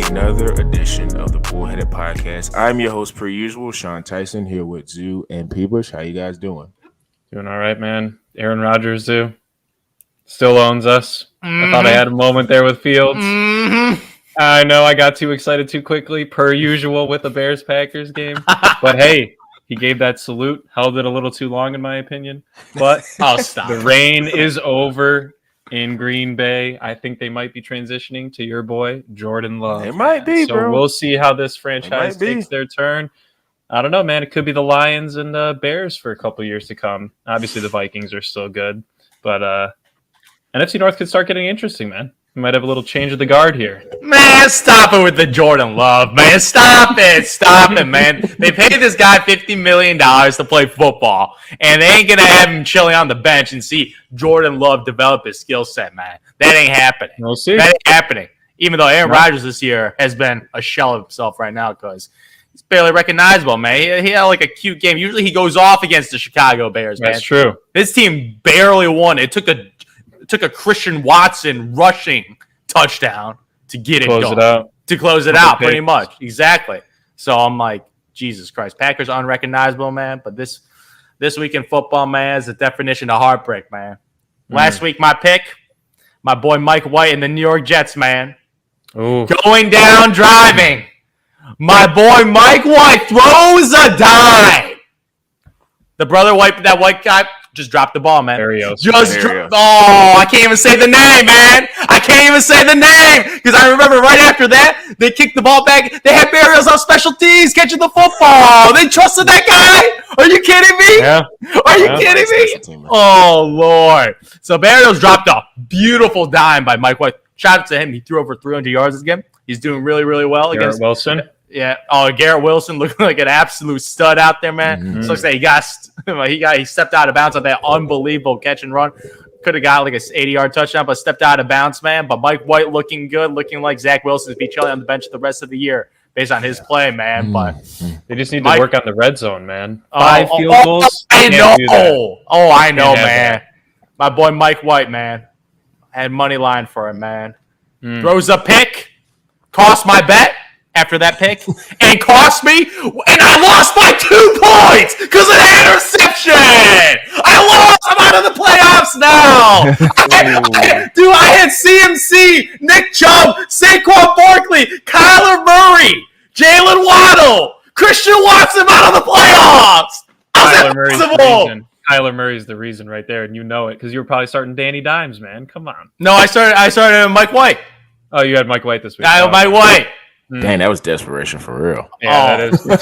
another edition of the Bullheaded Podcast. I'm your host, per usual, Sean Tyson, here with Zoo and Peebush. How you guys doing? Doing all right, man. Aaron Rodgers, Zoo, still owns us. I thought I had a moment there with Fields. I know I got too excited too quickly, per usual, with the Bears-Packers game. But hey, he gave that salute, held it a little too long, in my opinion. But I'll stop. The rain is over in Green Bay. I think they might be transitioning to your boy, Jordan Love. It might be, so bro. We'll see how this franchise takes their turn. I don't know, man. It could be the Lions and Bears for a couple years to come. Obviously, the Vikings are still good. But NFC North could start getting interesting, man. We might have a little change of the guard here. Man, stop it with the Jordan Love, man. Stop it, man. They paid this guy $50 million to play football, and they ain't going to have him chilling on the bench and see Jordan Love develop his skill set, man. That ain't happening. We'll see. That ain't happening. Even though Aaron Rodgers this year has been a shell of himself right now because he's barely recognizable, man. He had like a cute game. Usually he goes off against the Chicago Bears, man. That's true. This team barely won. It took a Christian Watson rushing touchdown to get it going. To close it out, pretty much. Exactly. So I'm like, Jesus Christ. Packers are unrecognizable, man. But this week in football, man, is the definition of heartbreak, man. Last week, my pick, my boy Mike White and the New York Jets, man. Ooh. Going down driving. My boy Mike White throws a dime. The brother that white guy just dropped the ball, man. I can't even say the name, man. I can't even say the name because I remember right after that they kicked the ball back. They had Barrios on special teams catching the football. They trusted that guy. Are you kidding me? Yeah. Are you kidding me? Oh Lord. So Barrios dropped a beautiful dime by Mike White. Shout out to him. He threw over 300 yards this game. He's doing really, really well against Wilson. Yeah. Oh, Garrett Wilson looking like an absolute stud out there, man. Mm-hmm. So looks like he stepped out of bounds on that unbelievable catch and run. Could have got like a 80-yard touchdown, but stepped out of bounds, man. But Mike White looking good, looking like Zach Wilson's be chilling on the bench the rest of the year based on his play, man. But they just need to work on the red zone, man. 5 field goals. I know. I know, man. That. My boy Mike White, man. I had money line for him, man. Throws a pick, cost my bet. After that pick, and cost me, and I lost by 2 points because of that interception. I lost. I'm out of the playoffs now. I had CMC, Nick Chubb, Saquon Barkley, Kyler Murray, Jalen Waddle, Christian Watson out of the playoffs. Kyler Murray's the reason right there, and you know it because you were probably starting Danny Dimes, man. Come on. No, I started Mike White. Oh, you had Mike White this week. Mike White. Dang, that was desperation for real. Yeah, that is. Dude!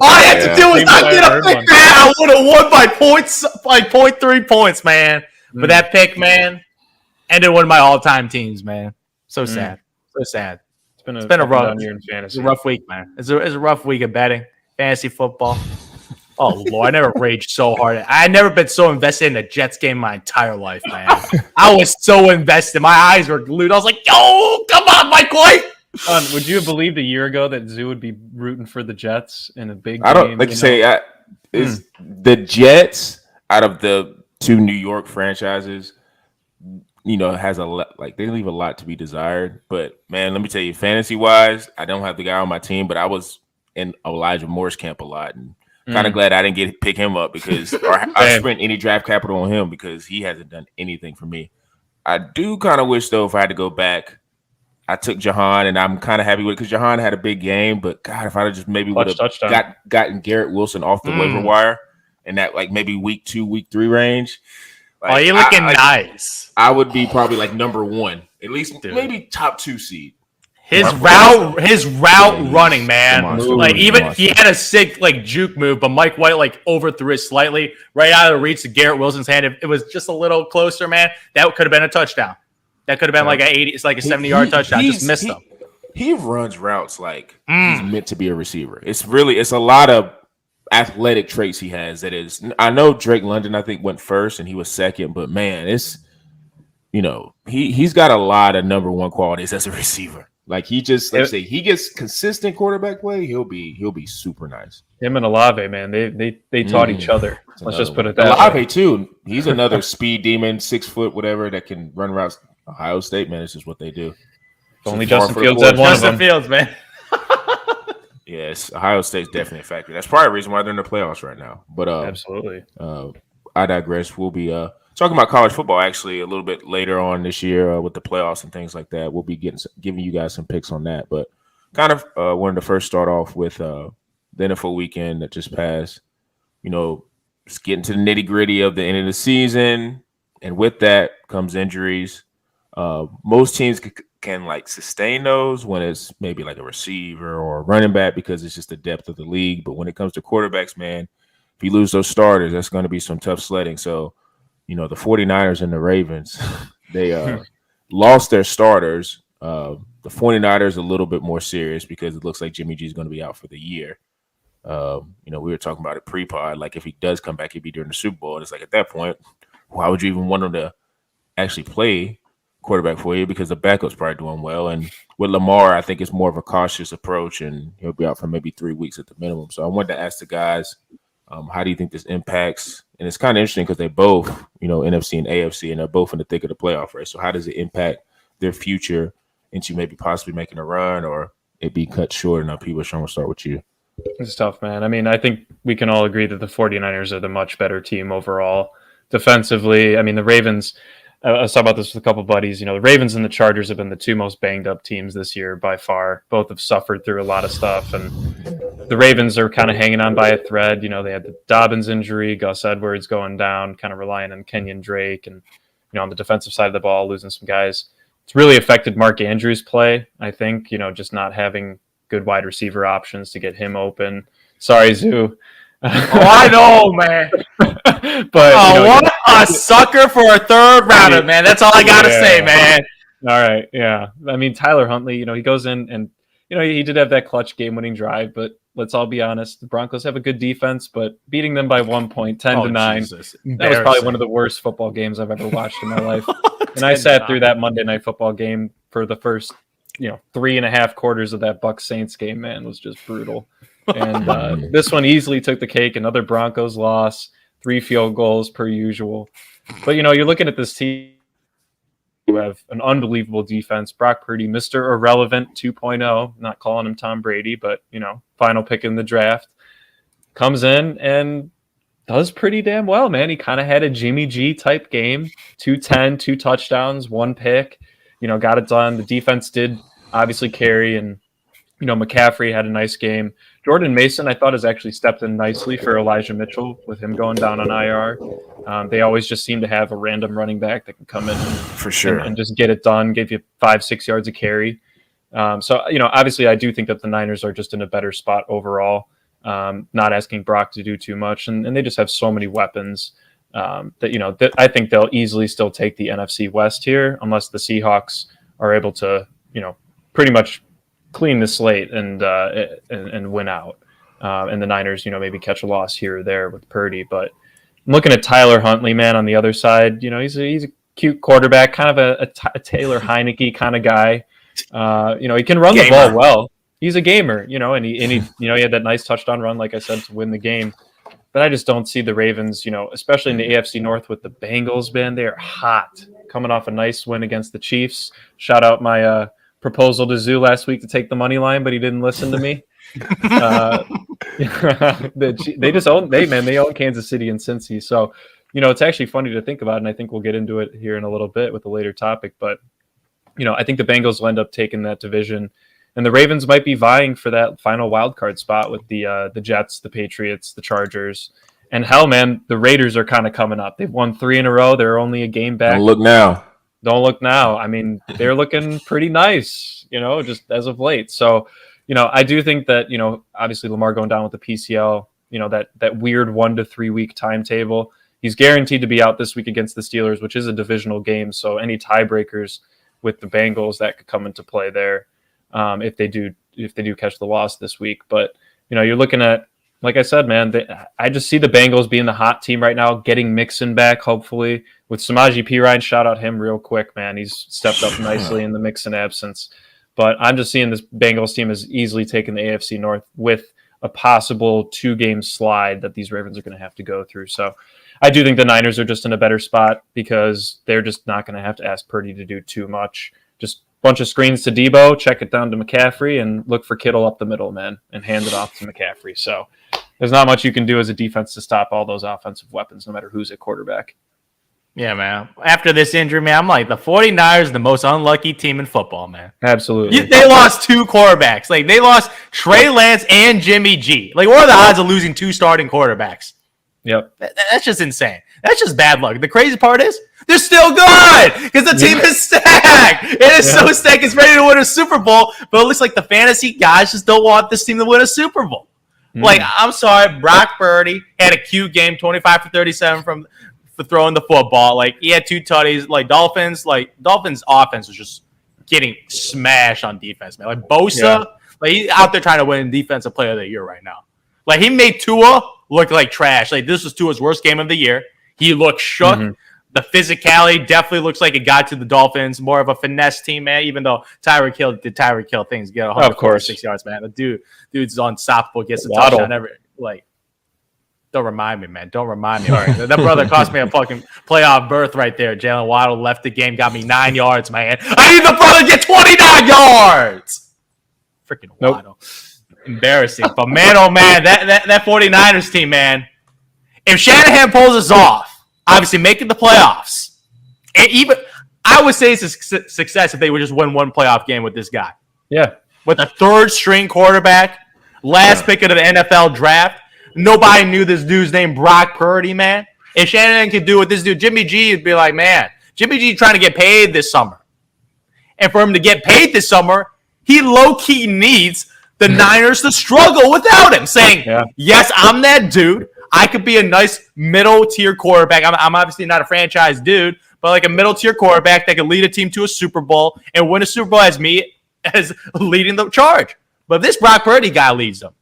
All I had to do was not get a pick, man. I would have won by points, by 0.3 points, man. But that pick, man, ended one of my all-time teams, man. So sad. So sad. It's been a rough week, man. It's a rough week of betting, fantasy football. Oh, Lord, I never raged so hard. I had never been so invested in a Jets game my entire life, man. I was so invested. My eyes were glued. I was like, yo, come on, Mike White. Would you have believed a year ago that Zoo would be rooting for the Jets in a big game? I don't like to say is the Jets out of the 2 New York franchises, has a lot, like they leave a lot to be desired. But man, let me tell you, fantasy wise, I don't have the guy on my team, but I was in Elijah Moore's camp a lot and kind of glad I didn't pick him up because I spent any draft capital on him because he hasn't done anything for me. I do kind of wish, though, if I had to go back, I took Jahan, and I'm kind of happy with it because Jahan had a big game. But, God, if I just maybe would have gotten Garrett Wilson off the waiver wire in that, like, maybe week 2, week 3 range. Like, you're looking nice. I would be probably, like, number 1, at least maybe top 2 seed. His route running, man. Like even he had a sick like juke move, but Mike White like overthrew it slightly right out of the reach of Garrett Wilson's hand. If it was just a little closer, man, that could have been a touchdown. That could have been like a 70-yard touchdown. Just missed him. He runs routes like he's meant to be a receiver. It's a lot of athletic traits he has. That is, I know Drake London I think went first and he was second, but man, it's he's got a lot of number 1 qualities as a receiver. Like he just, he gets consistent quarterback play. He'll be super nice. Him and Olave, man, they taught each other. Let's just put it that Olave way. too. He's another speed demon, 6 foot, whatever that can run routes. Ohio State, man, it's just what they do. If only Justin Fields had one of them. Justin Fields, man. Yes, Ohio State's definitely a factor. That's probably the reason why they're in the playoffs right now. But Absolutely. I digress. We'll be talking about college football actually a little bit later on this year with the playoffs and things like that. We'll be giving you guys some picks on that. But kind of wanted to first start off with the NFL weekend that just passed. You know, just getting to the nitty gritty of the end of the season, and with that comes injuries. Most teams can like sustain those when it's maybe like a receiver or a running back because it's just the depth of the league. But when it comes to quarterbacks, man, if you lose those starters, that's going to be some tough sledding. So, you know, the 49ers and the Ravens, they lost their starters. The 49ers a little bit more serious because it looks like Jimmy G is going to be out for the year. You know, we were talking about it pre-pod. Like if he does come back, he'd be during the Super Bowl. And it's like at that point, why would you even want him to actually play quarterback for you? Because the backup's probably doing well. And with Lamar, I think it's more of a cautious approach, and he'll be out for maybe 3 weeks at the minimum. So I wanted to ask the guys, how do you think this impacts? And it's kind of interesting because they both, you know, NFC and AFC, and they're both in the thick of the playoff race. So how does it impact their future into maybe possibly making a run or it be cut short? And people, Sean, we'll start with you. It's tough, man. I mean, I think we can all agree that the 49ers are the much better team overall. Defensively, I mean, the Ravens, I was talking about this with a couple of buddies. You know, the Ravens and the Chargers have been the two most banged up teams this year by far. Both have suffered through a lot of stuff, and the Ravens are kind of hanging on by a thread. You know, they had the Dobbins injury, Gus Edwards going down, kind of relying on Kenyon Drake, and, you know, on the defensive side of the ball, losing some guys. It's really affected Mark Andrews' play, I think, you know, just not having good wide receiver options to get him open. Sorry, Zoo. I know, man. But what a sucker for a third rounder, man. That's all I gotta say, man. All right, yeah. I mean, Tyler Huntley, you know, he goes in and, you know, he did have that clutch game-winning drive, but let's all be honest, the Broncos have a good defense, but beating them by 1 point, 10-9, Jesus. that was probably one of the worst football games I've ever watched in my life. And I sat through that Monday Night Football game for the first, you know, 3.5 quarters of that Bucs Saints game. Man, it was just brutal. And this one easily took the cake. Another Broncos loss, 3 field goals per usual. But, you know, you're looking at this team who have an unbelievable defense. Brock Purdy, Mr. Irrelevant 2.0, not calling him Tom Brady, but, you know, final pick in the draft, comes in and does pretty damn well, man. He kind of had a Jimmy G type game, 210, 2 touchdowns, 1 pick, you know, got it done. The defense did obviously carry, and, you know, McCaffrey had a nice game. Jordan Mason, I thought, has actually stepped in nicely for Elijah Mitchell with him going down on IR. They always just seem to have a random running back that can come in for sure and just get it done, give you 5-6 yards of carry. So, you know, obviously I do think that the Niners are just in a better spot overall, not asking Brock to do too much. And they just have so many weapons that, you know, that I think they'll easily still take the NFC West here, unless the Seahawks are able to, you know, pretty much clean the slate and win out. And the Niners, you know, maybe catch a loss here or there with Purdy. But I'm looking at Tyler Huntley, man, on the other side. You know, he's a cute quarterback, kind of a Taylor Heineke kind of guy. You know, he can run the ball well. He's a gamer, you know, and he you know, he had that nice touchdown run, like I said, to win the game. But I just don't see the Ravens, you know, especially in the AFC North with the Bengals, man. They are hot, coming off a nice win against the Chiefs. Shout out my proposal to Zoo last week to take the money line, but he didn't listen to me. They own Kansas City and Cincy. So, you know, it's actually funny to think about, and I think we'll get into it here in a little bit with a later topic. But, you know, I think the Bengals will end up taking that division, and the Ravens might be vying for that final wild card spot with the Jets, the Patriots, the Chargers, and hell, man, the Raiders are kind of coming up. They've won 3 in a row. They're only a game back. Don't look now. I mean, they're looking pretty nice, you know, just as of late. So, you know, I do think that, you know, obviously Lamar going down with the PCL, you know, that weird 1 to 3 week timetable. He's guaranteed to be out this week against the Steelers, which is a divisional game. So any tiebreakers with the Bengals that could come into play there if they do catch the loss this week. But, you know, you're looking at, like I said, man, I just see the Bengals being the hot team right now, getting Mixon back, hopefully, with Samaje Perine. Shout out him real quick, man. He's stepped up nicely in the Mixon absence. But I'm just seeing this Bengals team is easily taking the AFC North with a possible 2-game slide that these Ravens are going to have to go through. So I do think the Niners are just in a better spot because they're just not going to have to ask Purdy to do too much. Just bunch of screens to Debo, check it down to McCaffrey, and look for Kittle up the middle, man, and hand it off to McCaffrey. So there's not much you can do as a defense to stop all those offensive weapons, no matter who's at quarterback. Yeah, man. After this injury, man, I'm like, the 49ers are the most unlucky team in football, man. Absolutely. They lost 2 quarterbacks. Like, they lost Trey Lance and Jimmy G. Like, what are the odds of losing 2 starting quarterbacks? Yep. That's just insane. That's just bad luck. The crazy part is they're still good because the team is stacked. It is so stacked. It's ready to win a Super Bowl, but it looks like the fantasy guys just don't want this team to win a Super Bowl. Like, I'm sorry, Brock Purdy had a cute game, 25 for 37 for throwing the football. Like, he had 2 tutties. Dolphins offense was just getting smashed on defense, man. Like, Bosa, like, he's out there trying to win Defensive Player of the Year right now. Like, he made Tua look like trash. Like, this was Tua's worst game of the year. He looked shook. The physicality definitely looks like it got to the Dolphins. More of a finesse team, man, even though Tyreek Hill things, get 146 yards, man. The dude's unstoppable, gets a touchdown every, like, don't remind me, man. Don't remind me. All right. That brother cost me a fucking playoff berth right there. Jalen Waddle left the game, got me 9 yards, man. I need the brother to get 29 yards. Freaking Waddle. Embarrassing. But, man, oh, man, that 49ers team, man, if Shanahan pulls us off, obviously making the playoffs, and even I would say it's a success if they would just win 1 playoff game with this guy. Yeah. With a 3rd-string quarterback, last pick of the NFL draft. Nobody knew this dude's name, Brock Purdy, man. If Shanahan could do what this dude, Jimmy G, would be like, man, Jimmy G trying to get paid this summer. And for him to get paid this summer, he low-key needs the Niners to struggle without him, saying, yes, I'm that dude. I could be a nice middle-tier quarterback. I'm obviously not a franchise dude, but like a middle-tier quarterback that could lead a team to a Super Bowl and win a Super Bowl as me as leading the charge. But if this Brock Purdy guy leads them,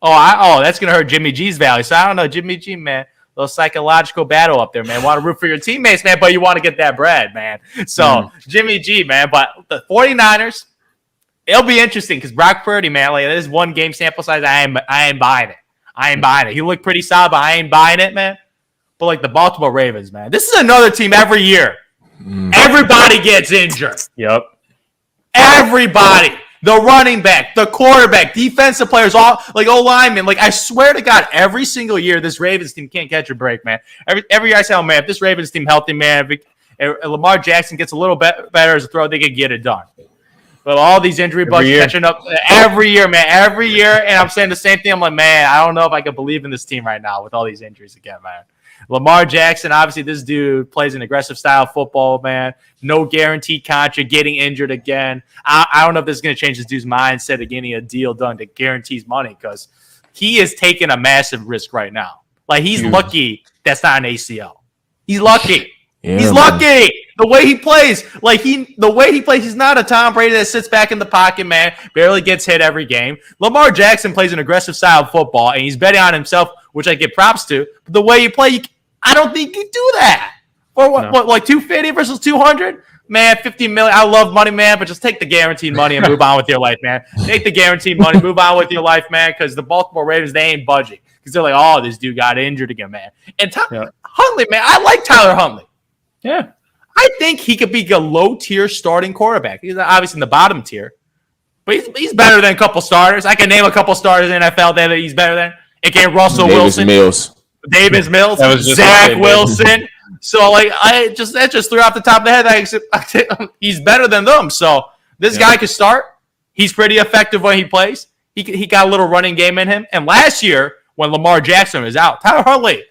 that's going to hurt Jimmy G's value. So I don't know, Jimmy G, man, little psychological battle up there, man. Want to root for your teammates, man, but you want to get that bread, man. So Jimmy G, man, but the 49ers, it'll be interesting because Brock Purdy, man, like this 1 game sample size, I ain't buying it. I ain't buying it. He looked pretty solid, but I ain't buying it, man. But like the Baltimore Ravens, man, this is another team every year. Everybody gets injured. Yep. Everybody. The running back, the quarterback, defensive players, all like O-linemen. Like, I swear to God, every single year this Ravens team can't catch a break, man. Every year I say, oh, man, if this Ravens team healthy, man, if Lamar Jackson gets a little better as a throw, they could get it done. But all these injury bugs catching up every year, man. Every year, and I'm saying the same thing. I'm like, man, I don't know if I can believe in this team right now with all these injuries again, man. Lamar Jackson, obviously, this dude plays an aggressive style of football, man. No guaranteed contract, getting injured again. I don't know if this is going to change this dude's mindset of getting a deal done that guarantees money because he is taking a massive risk right now. Like, he's lucky that's not an ACL. He's lucky. He's lucky. The way he plays, he's not a Tom Brady that sits back in the pocket, man, barely gets hit every game. Lamar Jackson plays an aggressive style of football, and he's betting on himself, which I give props to. But the way you play, I don't think you do that. Or what, like 250 versus 200? Man, 50 million. I love money, man, but just take the guaranteed money and move on with your life, man. Take the guaranteed money, move on with your life, man, because the Baltimore Ravens, they ain't budging. Because they're like, oh, this dude got injured again, man. And Huntley, man, I like Tyler Huntley. Yeah. I think he could be a low-tier starting quarterback. He's obviously in the bottom tier. But he's better than a couple starters. I can name a couple starters in the NFL that he's better than. Again, Russell Wilson. Davis Mills. Zach Wilson. So, like, that just threw off the top of the head. He's better than them. So, this guy can start. He's pretty effective when he plays. He got a little running game in him. And last year, when Lamar Jackson was out, Tyler Huntley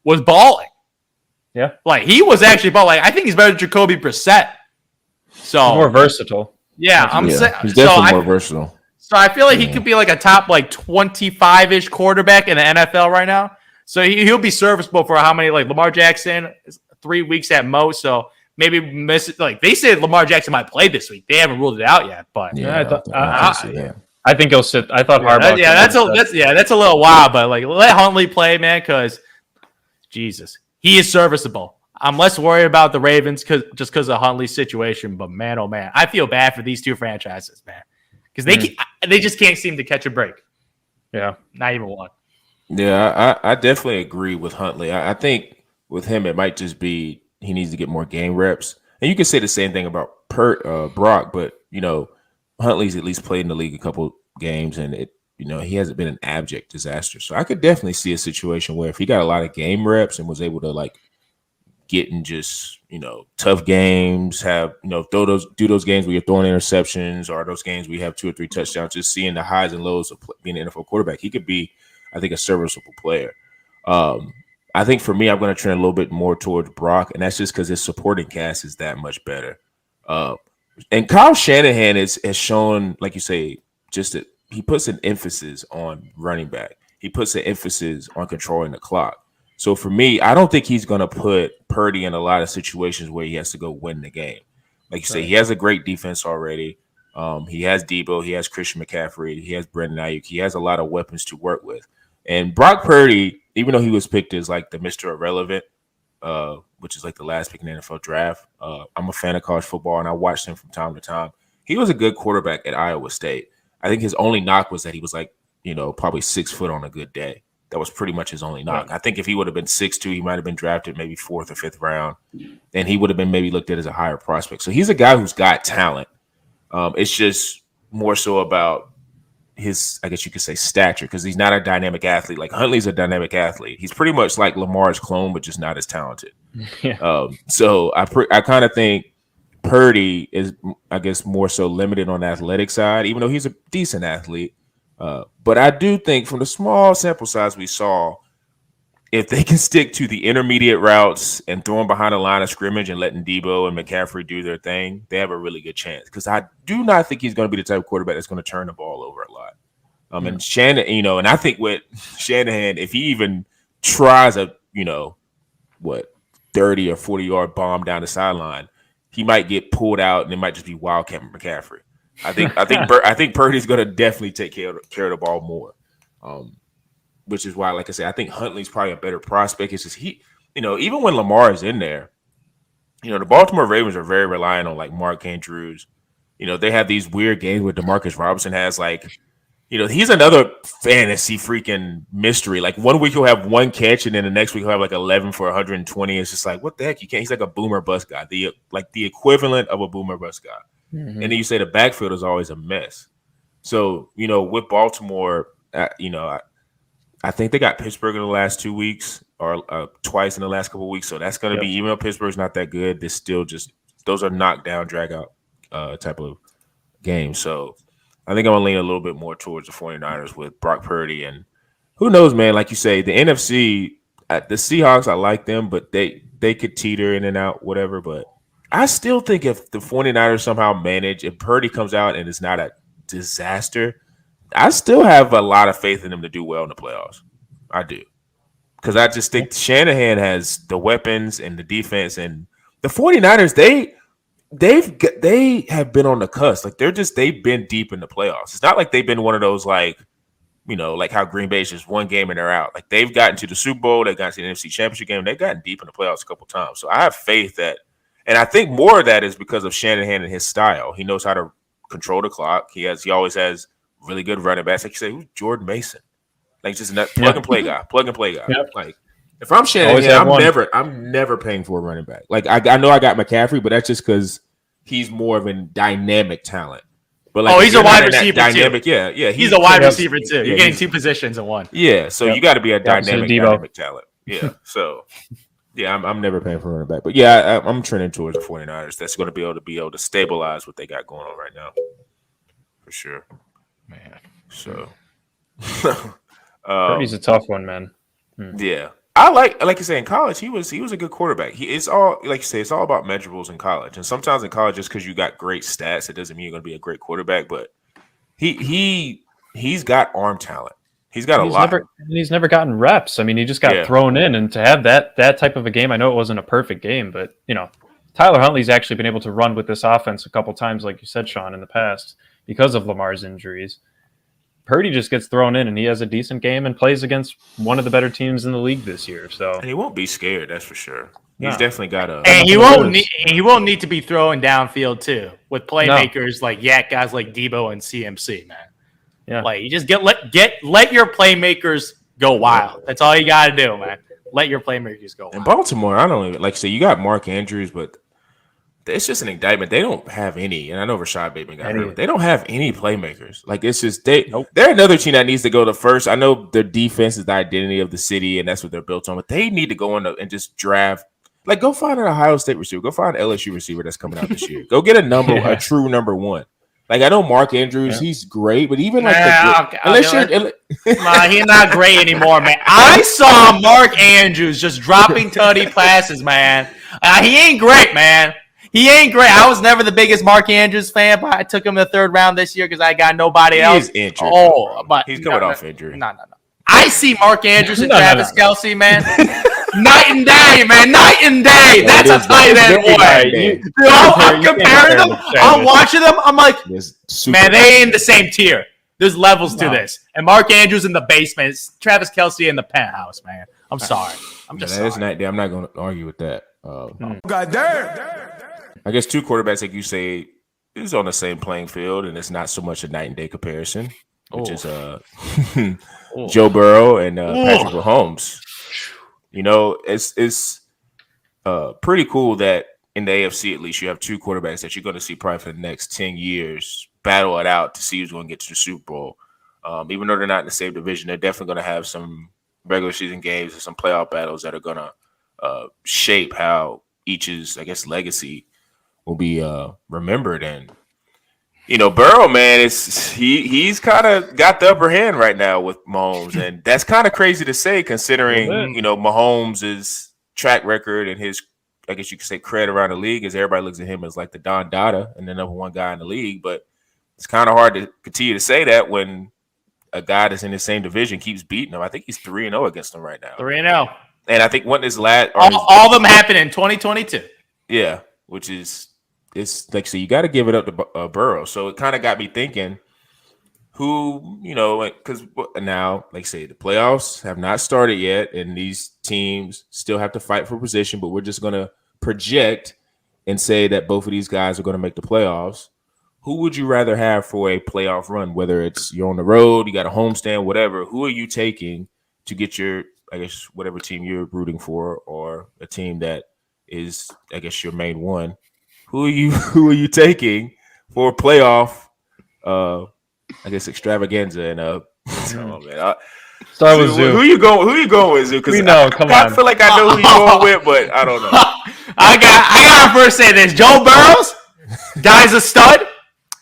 was balling. Yeah. Like, he was actually balling. Like, I think he's better than Jacoby Brissett. So, he's more versatile. Yeah, I'm saying. He's definitely more versatile. So, I feel like he could be like a top, like, 25-ish quarterback in the NFL right now. So, he'll be serviceable for how many, like, Lamar Jackson, 3 weeks at most. So, maybe miss it. Like, they said Lamar Jackson might play this week. They haven't ruled it out yet. But, I think he'll sit. I thought Harbaugh. That's a little wild. But, like, let Huntley play, man, because, Jesus. He is serviceable. I'm less worried about the Ravens because of Huntley's situation. But, man, oh, man, I feel bad for these two franchises, man. Because they just can't seem to catch a break. Yeah. Not even one. Yeah, I definitely agree with Huntley. I think with him, it might just be he needs to get more game reps. And you can say the same thing about Brock, but Huntley's at least played in the league a couple games, and he hasn't been an abject disaster. So I could definitely see a situation where if he got a lot of game reps and was able to like get in just tough games, have do those games where you're throwing interceptions, or those games where you have 2 or 3 touchdowns, just seeing the highs and lows of being an NFL quarterback, he could be, I think, a serviceable player. I think for me, I'm going to trend a little bit more towards Brock, and that's just because his supporting cast is that much better. And Kyle Shanahan has shown, like you say, just that he puts an emphasis on running back. He puts an emphasis on controlling the clock. So for me, I don't think he's going to put Purdy in a lot of situations where he has to go win the game. Like you say, he has a great defense already. He has Debo. He has Christian McCaffrey. He has Brandon Ayuk. He has a lot of weapons to work with. And Brock Purdy, even though he was picked as like the Mr. Irrelevant, which is like the last pick in the NFL draft, I'm a fan of college football, and I watched him from time to time. He was a good quarterback at Iowa State. I think his only knock was that he was like, probably 6 foot on a good day. That was pretty much his only knock. I think if he would have been 6'2", he might have been drafted maybe 4th or 5th round, and he would have been maybe looked at as a higher prospect. So he's a guy who's got talent. It's just more so about his, I guess you could say, stature, because he's not a dynamic athlete. Like Huntley's a dynamic athlete. He's pretty much like Lamar's clone, but just not as talented. Yeah. So I kind of think Purdy is, I guess, more so limited on the athletic side, even though he's a decent athlete. But I do think from the small sample size we saw, if they can stick to the intermediate routes and throwing behind the line of scrimmage and letting Debo and McCaffrey do their thing, they have a really good chance. Because I do not think he's going to be the type of quarterback that's going to turn the ball over a lot. And Shanahan, and I think with Shanahan, if he even tries a, 30 or 40-yard bomb down the sideline, he might get pulled out and it might just be Wildcat McCaffrey. I think Purdy's going to definitely take care of the ball more, which is why, like I said, I think Huntley's probably a better prospect. It's just even when Lamar is in there, the Baltimore Ravens are very reliant on like Mark Andrews. They have these weird games where Demarcus Robinson has like, he's another fantasy freaking mystery. Like 1 week he'll have 1 catch, and then the next week he'll have like 11 for 120. It's just like, what the heck? You can't. He's like a boomer bust guy, the equivalent of a boomer bust guy. Mm-hmm. And then you say the backfield is always a mess. So, with Baltimore, I think they got Pittsburgh in the last 2 weeks or twice in the last couple of weeks. So that's going to be, even though Pittsburgh's not that good, they're still just, those are knockdown, drag out type of games. So I think I'm going to lean a little bit more towards the 49ers with Brock Purdy. And who knows, man, like you say, the NFC, the Seahawks, I like them, but they could teeter in and out, whatever. But I still think if the 49ers somehow manage, if Purdy comes out and it's not a disaster, I still have a lot of faith in them to do well in the playoffs. I do. Because I just think Shanahan has the weapons and the defense, and the 49ers, they have been on the cusp. Like they've been deep in the playoffs. It's not like they've been one of those like how Green Bay is just 1 game and they're out. Like they've gotten to the Super Bowl, they've gotten to the NFC Championship game, they've gotten deep in the playoffs a couple times. So I have faith that. And I think more of that is because of Shanahan and his style. He knows how to control the clock. He always has really good running backs. Like you say, who's Jordan Mason? Like just a plug and play guy. Yep. Like if I'm Shanahan, I'm never paying for a running back. Like I know I got McCaffrey, but that's just because he's more of a dynamic talent. But like, he's a wide receiver dynamic, too. Yeah. He's a wide receiver too. You're getting 2 positions in one. Yeah, so you got to be a dynamic talent. Yeah, so. Yeah, I'm never paying for a running back. But yeah, I'm trending towards the 49ers. That's going to be able to stabilize what they got going on right now. For sure. Man. So Purdy's a tough one, man. Yeah. I like you say, in college, he was a good quarterback. It's all, like you say, it's all about measurables in college. And sometimes in college, just because you got great stats, it doesn't mean you're going to be a great quarterback. But he's got arm talent. He's got a lot. He's never gotten reps. I mean, he just got thrown in, and to have that type of a game, I know it wasn't a perfect game, but Tyler Huntley's actually been able to run with this offense a couple times, like you said, Sean, in the past because of Lamar's injuries. Purdy just gets thrown in, and he has a decent game and plays against one of the better teams in the league this year. So and he won't be scared, that's for sure. He's definitely got a. And he won't need to be throwing downfield too with playmakers like guys like Debo and CMC, man. Yeah. Like you just let your playmakers go wild. That's all you got to do, man. Let your playmakers go wild. In Baltimore, I don't even like say you got Mark Andrews, but it's just an indictment. They don't have any, and I know Rashad Bateman got hurt. They don't have any playmakers. Like it's just they're another team that needs to go to first. I know their defense is the identity of the city, and that's what they're built on. But they need to go in and just draft. Like go find an Ohio State receiver. Go find an LSU receiver that's coming out this year. Go get a true number one. Like I know Mark Andrews, he's great, but even like he's not great anymore, man. I saw Mark Andrews just dropping tutty passes, man. He ain't great, man. He ain't great. I was never the biggest Mark Andrews fan, but I took him in the third round this year because I got nobody else. He's injured. But he's coming off injury. No. I see Mark Andrews and Travis Kelce, man. Night and day, man. Night and day. That's a tight end boy. I'm comparing them. I'm watching them. I'm like, man, they ain't in the same tier. There's levels to this. And Mark Andrews in the basement. Travis Kelce in the penthouse, man. I'm sorry. I'm just sorry. Night day. I'm not going to argue with that. God damn. I guess two quarterbacks, like you say, is on the same playing field, and it's not so much a night and day comparison, which is Joe Burrow and Patrick Mahomes. You know, it's pretty cool that in the AFC at least you have two quarterbacks that you're going to see probably for the next 10 years battle it out to see who's going to get to the Super Bowl. Even though they're not in the same division, they're definitely going to have some regular season games and some playoff battles that are going to shape how each's, I guess, legacy will be remembered. And you know, Burrow, man, he's kind of got the upper hand right now with Mahomes, and that's kind of crazy to say considering you know Mahomes' track record and his, I guess you could say, cred around the league, as everybody looks at him as like the Don Dada and the number one guy in the league. But it's kind of hard to continue to say that when a guy that's in the same division keeps beating him. I think he's 3-0 against him right now. 3-0, and I think what his last all of them happened in 2022. Yeah, which is. It's like, so you got to give it up to Burrow. So it kind of got me thinking who, you know, because now, like say, the playoffs have not started yet, and these teams still have to fight for position, but we're just going to project and say that both of these guys are going to make the playoffs. Who would you rather have for a playoff run, whether it's you're on the road, you got a homestand, whatever? Who are you taking to get your, I guess, whatever team you're rooting for, or a team that is, I guess, your main one? Who are you taking for a playoff? I guess extravaganza and oh man. Start with Zoo. Who you going with, Zoo? Because I feel like I know who you're going with, but I don't know. I gotta first say this: Joe Burrows, guy's a stud.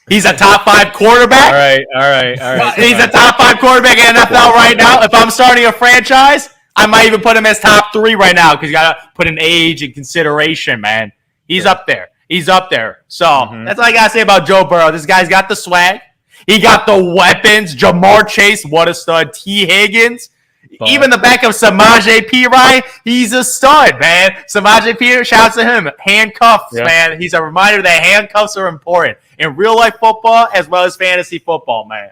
He's a top 5 quarterback. All right. He's a top 5 quarterback in NFL right now. If I'm starting a franchise, I might even put him as top 3 right now because you gotta put an age in consideration, man. He's up there. So that's all I gotta say about Joe Burrow. This guy's got the swag. He got the weapons. Jamar Chase, what a stud. T. Higgins. Even the backup Samaje Perine, he's a stud, man. Samaje Perine, shouts to him. Handcuffs, man. He's a reminder that handcuffs are important in real life football as well as fantasy football, man.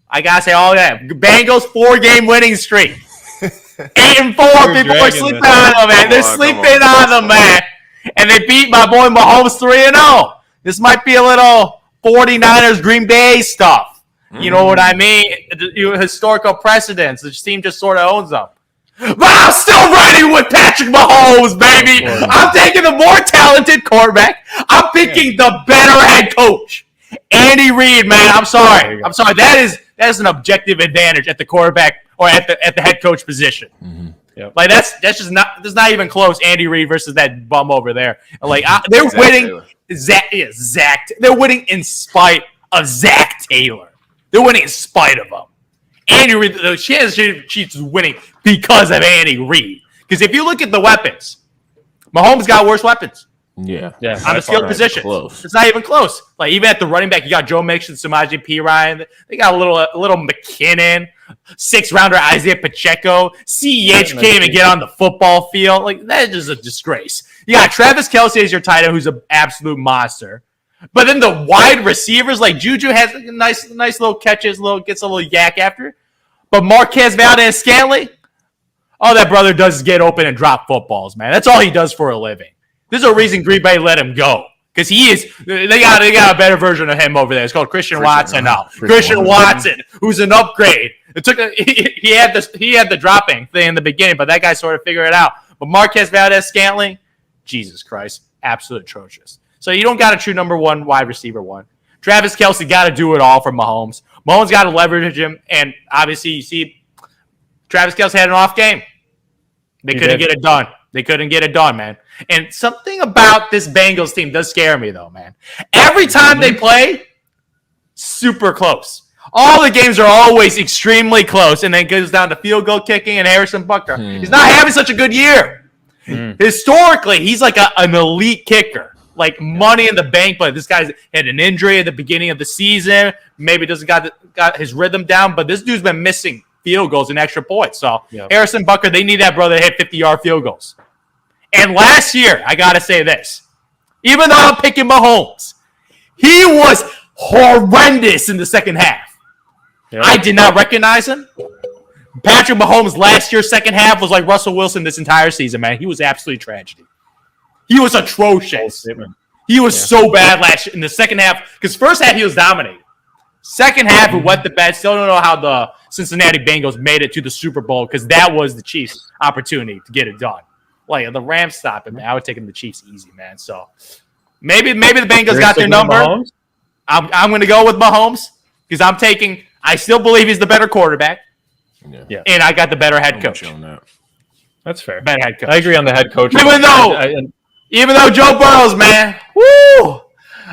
I gotta say all that. Bengals 4-game winning streak. 8-4. People are sleeping on them, man. They're sleeping on them, man. And they beat my boy Mahomes 3-0. This might be a little 49ers Green Bay stuff. You know what I mean? Historical precedents. This team just sort of owns them. But I'm still riding with Patrick Mahomes, baby. I'm taking the more talented quarterback. I'm picking the better head coach. Andy Reid, man. I'm sorry. That is an objective advantage at the quarterback or at the head coach position. Mm-hmm. Yep. Like that's not even close. Andy Reid versus that bum over there. Like they're winning. Zach. They're winning in spite of Zach Taylor. They're winning in spite of him. Andy Reid. She's winning because of Andy Reid. Because if you look at the weapons, Mahomes got worse weapons. Yeah. On the skilled positions. It's not even close. Like even at the running back, you got Joe Mixon, Samaje Perine. They got a little McKinnon, 6th-rounder Isaiah Pacheco. CEH can't even get on the football field. Like that is just a disgrace. You got Travis Kelce as your tight end, who's an absolute monster. But then the wide receivers, like Juju has nice little catches, gets a little yak after. But Marquez Valdez-Scantling, all that brother does is get open and drop footballs, man. That's all he does for a living. There's a reason Green Bay let him go. Because they got a better version of him over there. It's called Christian Watson now. Christian Watson, who's an upgrade. He had the dropping thing in the beginning, but that guy sort of figured it out. But Marquez Valdez-Scantling, Jesus Christ. absolutely atrocious. So you don't got a true number one wide receiver one. Travis Kelce got to do it all for Mahomes. Mahomes got to leverage him, and obviously you see Travis Kelce had an off game. They couldn't get it done. They couldn't get it done, man. And something about this Bengals team does scare me, though, man. Every time they play, super close. All the games are always extremely close, and then it goes down to field goal kicking and Harrison Butker. He's not having such a good year. Historically, he's like an elite kicker. Like money in the bank, but this guy's had an injury at the beginning of the season. Maybe doesn't got his rhythm down, but this dude's been missing field goals and extra points. So Harrison Butker, they need that brother to hit 50-yard field goals. And last year, I got to say this. Even though I'm picking Mahomes, he was horrendous in the second half. Yeah. I did not recognize him. Patrick Mahomes last year's second half was like Russell Wilson this entire season, man. He was absolutely tragedy. He was atrocious. He was so bad last year in the second half. Because first half, he was dominating. Second half, it went to bed. Still don't know how the Cincinnati Bengals made it to the Super Bowl because that was the Chiefs' opportunity to get it done. Like, the Rams stopped it, man. I would take them the Chiefs easy, man. So maybe the Bengals got their number. I'm going to go with Mahomes because I still believe he's the better quarterback. Yeah. And I got the better head coach. That's fair. Better head coach. I agree on the head coach. Even though Joe Burrow's, man, woo!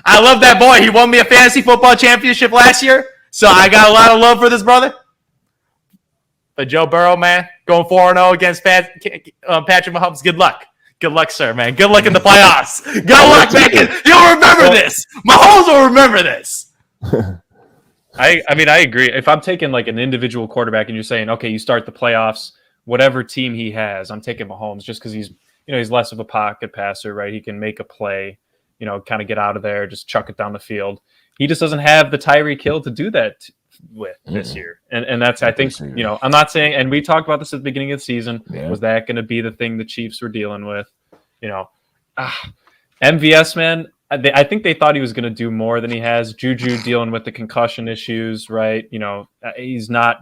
I love that boy. He won me a fantasy football championship last year, so I got a lot of love for this brother. But Joe Burrow, man, going 4-0 against Patrick Mahomes, good luck. Good luck, sir, man. Good luck in the playoffs. Good luck, man. You'll remember this. Mahomes will remember this. I agree. If I'm taking like an individual quarterback and you're saying, okay, you start the playoffs, whatever team he has, I'm taking Mahomes just because he's less of a pocket passer, right? He can make a play, kind of get out of there, just chuck it down the field. He just doesn't have the Tyreek Hill to do that with this year. And that's, I think, I'm not saying, and we talked about this at the beginning of the season, was that going to be the thing the Chiefs were dealing with? MVS, man, I think they thought he was going to do more than he has. Juju dealing with the concussion issues, right? He's not,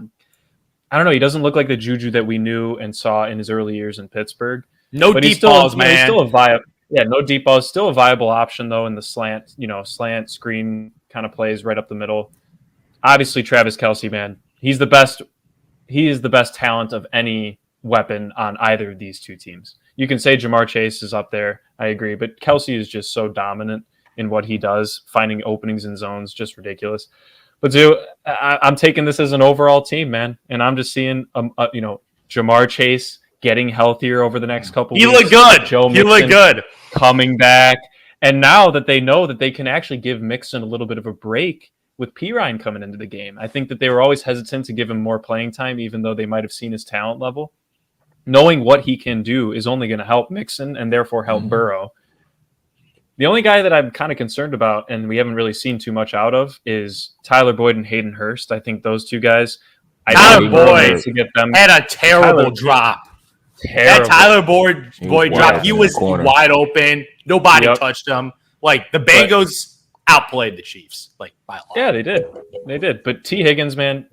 I don't know, he doesn't look like the Juju that we knew and saw in his early years in Pittsburgh. No deep balls, man. He's still a viable, no deep balls. Still a viable option though in the slant screen kind of plays right up the middle. Obviously, Travis Kelce, man, he's the best. He is the best talent of any weapon on either of these two teams. You can say Jamar Chase is up there. I agree, but Kelce is just so dominant in what he does, finding openings in zones, just ridiculous. But I'm taking this as an overall team, man, and I'm just seeing Jamar Chase getting healthier over the next couple weeks. He looked good. He looked good. Coming back. And now that they know that they can actually give Mixon a little bit of a break with Pirine coming into the game, I think that they were always hesitant to give him more playing time, even though they might have seen his talent level. Knowing what he can do is only going to help Mixon and therefore help Burrow. The only guy that I'm kind of concerned about, and we haven't really seen too much out of, is Tyler Boyd and Hayden Hurst. I think those two guys, Tyler Boyd had a terrible drop. That Tyler Boyd drop, he was wide open. Nobody touched him. Like, the Bengals outplayed the Chiefs, like, by a lot. Yeah, they did. They did. But T. Higgins, man,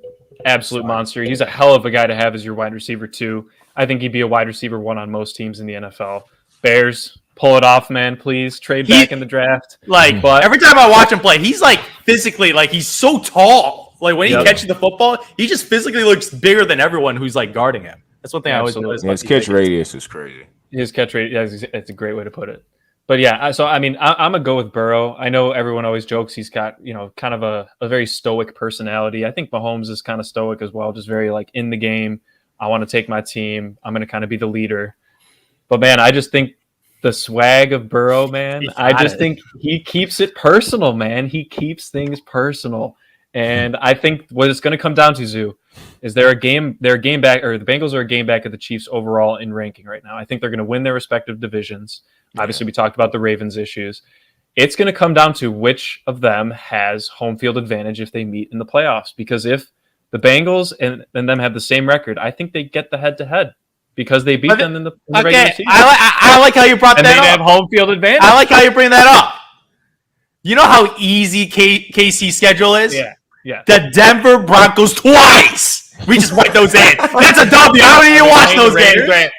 absolute monster. He's a hell of a guy to have as your wide receiver, too. I think he'd be a wide receiver one on most teams in the NFL. Bears, pull it off, man, please. Trade back in the draft. But every time I watch him play, he's, like, physically, like, he's so tall. Like, when he catches the football, he just physically looks bigger than everyone who's, like, guarding him. That's one thing I always notice. His catch radius is crazy. His catch radius, it's a great way to put it. But yeah, so I mean, I'm gonna go with Burrow. I know everyone always jokes he's got, kind of a very stoic personality. I think Mahomes is kind of stoic as well, just very like in the game. I want to take my team. I'm gonna kind of be the leader. But man, I just think the swag of Burrow, man, I just think he keeps it personal, man. He keeps things personal. And I think what it's going to come down to, Zoo, is they're a game back, or the Bengals are a game back of the Chiefs overall in ranking right now. I think they're going to win their respective divisions. Obviously, we talked about the Ravens issues. It's going to come down to which of them has home field advantage if they meet in the playoffs. Because if the Bengals and them have the same record, I think they get the head-to-head because they beat them in the regular season. I like how you brought that up. And they have home field advantage. I like how you bring that up. You know how easy KC's schedule is? Yeah. The Denver Broncos twice. We just wiped those in. That's a W. I don't even watch those games, man.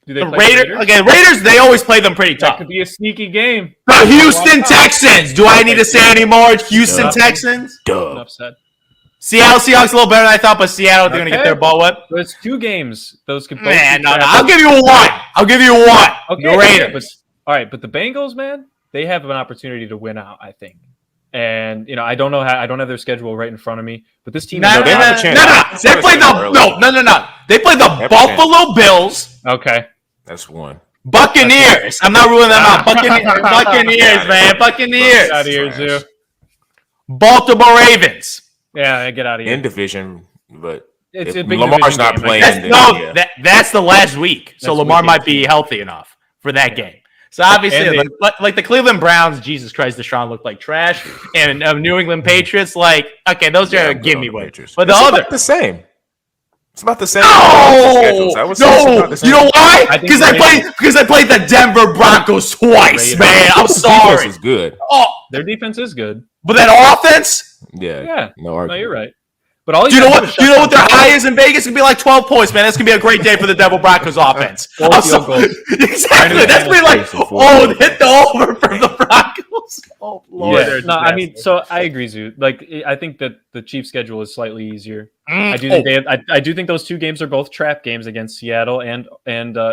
Do they The play Raiders? Okay, Raiders, they always play them pretty That tough. could be a sneaky game. The Houston Texans. Do I need to say any more? Houston Dub. Texans. Enough said. Seattle Seahawks a little better than I thought, but Seattle they're going to get their ball whipped. There's 2 games. Those could both Man, be no. trapped. I'll give you one. Okay, The Raiders. All right, but the Bengals, man, they have an opportunity to win out, I think. And I don't know how. I don't have their schedule right in front of me, but this team. No. they have a chance. They play no. They play the Buffalo Bills. Okay. That's one. Buccaneers. I'm not ruling them out. Buccaneers, man. Buccaneers. Get out of here, Zoo. Baltimore Ravens. Yeah, get out of here. In division, but It's if a big Lamar's division not game, I playing, guess. then, That's the last week, so That's Lamar week might be healthy enough for that game. So obviously, And like the Cleveland Browns, Jesus Christ, Deshaun looked like trash, and New England Patriots, like okay, those are a gimme win. But the it's other, about the same. It's about the same. no, I would say it's about the same. you know why? I think Because I played the Denver Broncos twice, man. I'm Defense sorry. is good. Oh, Their defense is good. but that offense. Yeah. No No, argument. you're right. But all Do you know what? is Do you know what their shut down high is in Vegas? It's gonna be like 12 points, man. That's gonna be a great day for the Denver Broncos offense. Four field goals. Exactly. That's gonna be like, oh, hit the over from the Broncos. Oh Lord. Yeah. they're No, I mean, disaster. so I agree, Zoo. Like, I think that the Chiefs' schedule is slightly easier. I do Oh. think I do think those 2 games are both trap games against Seattle and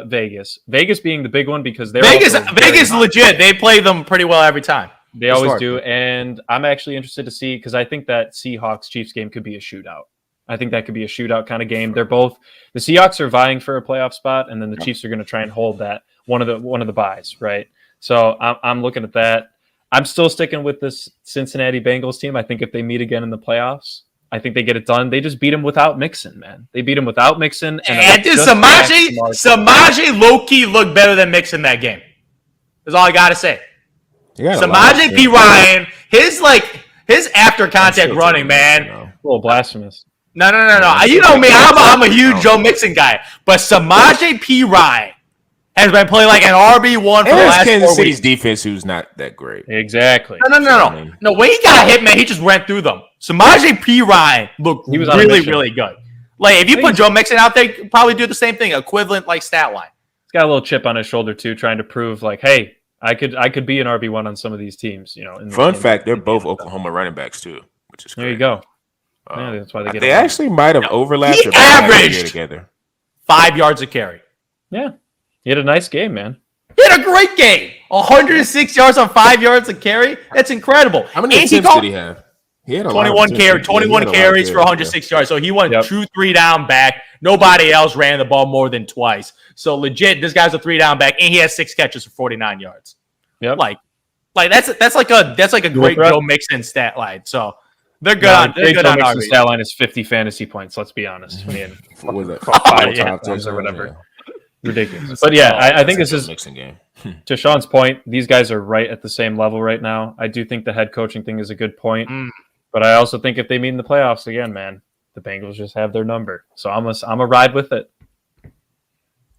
Vegas. Vegas being the big one because they're Vegas also very is hot. legit. They play them pretty well every time. They always Historically. do, and I'm actually interested to see because I think that Seahawks Chiefs game could be a shootout. I think that could be a shootout kind of game. They're both the Seahawks are vying for a playoff spot, and then the Chiefs are going to try and hold that one of the buys, right? So I'm looking at that. I'm still sticking with this Cincinnati Bengals team. I think if they meet again in the playoffs, I think they get it done. They just beat them without Mixon, man. They beat them without Mixon, And did just Samaje low-key look better than Mixon that game? That's all I gotta say. Samaje P. Ryan, his after contact running, man. a little blasphemous. No. You know me, I'm a huge Joe Mixon guy. But Samaje P. Ryan has been playing like an RB1 for the last 4 Kansas weeks. City's defense, who's not that great. Exactly. No. No, when he got hit, man, he just ran through them. Samaje P. Ryan looked He was on a really, mission. really good. Like, if you put Joe Mixon out there, you could probably do the same thing, equivalent like stat line. He's got a little chip on his shoulder too, trying to prove like, hey, I could be an RB1 on some of these teams. Fun fact: they're both Oklahoma running backs too, which is There you great. go. Yeah, that's why they get. They actually might have overlapped. He or might have averaged- been together. 5 yards a carry. Yeah, he had a nice game, man. He had a great game. 106 yards on 5 yards a carry. That's incredible. How many And he attempts caught did he have? He had a lot of 21 attempts. carry, Yeah, 21 he had a lot of carries for carries, 106 yards. So he went Yep. 2-3 down back. Nobody else ran the ball more than twice. So legit, this guy's a 3 down back, and he has 6 catches for 49 yards. Yep. Like that's like a great threat. Joe Mixon stat line. So they're good No, on they're good on Mixon's RB. stat line is 50 fantasy points. Let's be honest. I mean, What was that? Yeah, Top touchdowns or whatever. Yeah. ridiculous. But yeah, I think That's this a good is mixing game. to Sean's point. These guys are right at the same level right now. I do think the head coaching thing is a good point, but I also think if they meet in the playoffs again, man, the Bengals just have their number. So I'm a ride with it.